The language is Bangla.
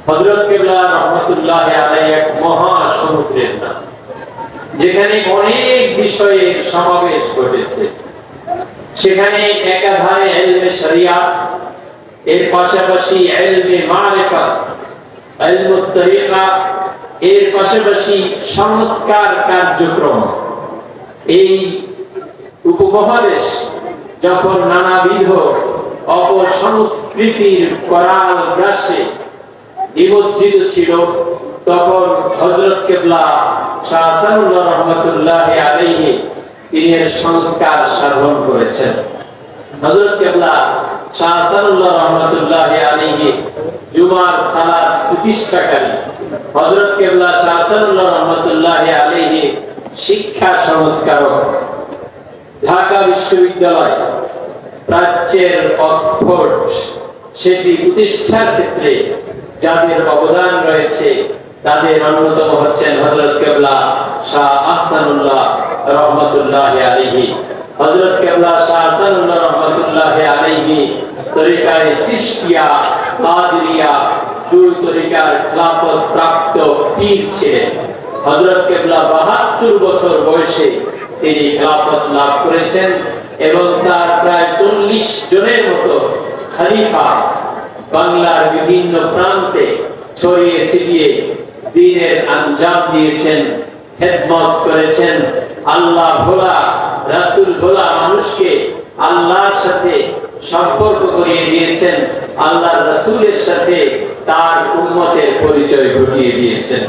হযরত কিবলা রাহমাতুল্লাহি আলাইহি এক মহা সমুদ্রের নাম, যেখানে অনেক বিষয়ের সমাবেশ ঘটেছে। সেখানে একাধারে ইলমে শরিয়াত, এর পাশাপাশি ইলমে মারিফাত, ইলমুত তরিকা, এর পাশাপাশি সংস্কার কার্যক্রম। এই উপমহাদেশ যখন নানাবিধ অপসংস্কৃতির করাল গ্রাসে নিমজ্জিত ছিল, তখন হযরত কিবলা শাহ হাসানুল্লাহ রাহমাতুল্লাহি আলাইহি তিনি এর সংস্কার সাধন করেছেন। হযরত কিবলা শাহ হাসানুল্লাহ রাহমাতুল্লাহি আলাইহি জুমার সালাত প্রতিষ্ঠাকারী, হযরত কিবলা শাহ হাসানুল্লাহ রাহমাতুল্লাহি আলাইহি শিক্ষা সংস্কারক, ঢাকা বিশ্ববিদ্যালয়, প্রাচ্যের অক্সফোর্ড, সেটি প্রতিষ্ঠার ক্ষেত্রে যাদের অবদান রয়েছে তাদের অন্যতম হচ্ছেন হযরত কিবলা শাহ আহসানুল্লাহ রাহমাতুল্লাহি আলাইহি। হযরত কিবলা শাহ আহসানুল্লাহ রাহমাতুল্লাহি আলাইহি তরিকায়ে চিশতিয়া, কাদেরিয়া, দুই তরিকার খেলাফত প্রাপ্ত পীর ছিলেন। হযরত কিবলা ৭২ বছর বয়সে তিনি খেলাফত লাভ করেছেন এবং তার প্রায় ৪০ জনের মতো খলিফা বাংলার বিভিন্ন প্রান্তে ছড়িয়ে ছিটিয়ে দ্বীনের আঞ্জাম দিয়েছেন, খেদমত করেছেন। আল্লাহ ভোলা, রাসূল ভোলা মানুষকে আল্লাহর সাথে সম্পর্ক করিয়ে দিয়েছেন, আল্লাহর রাসূলের সাথে তার উম্মতের পরিচয় ঘটিয়ে দিয়েছেন।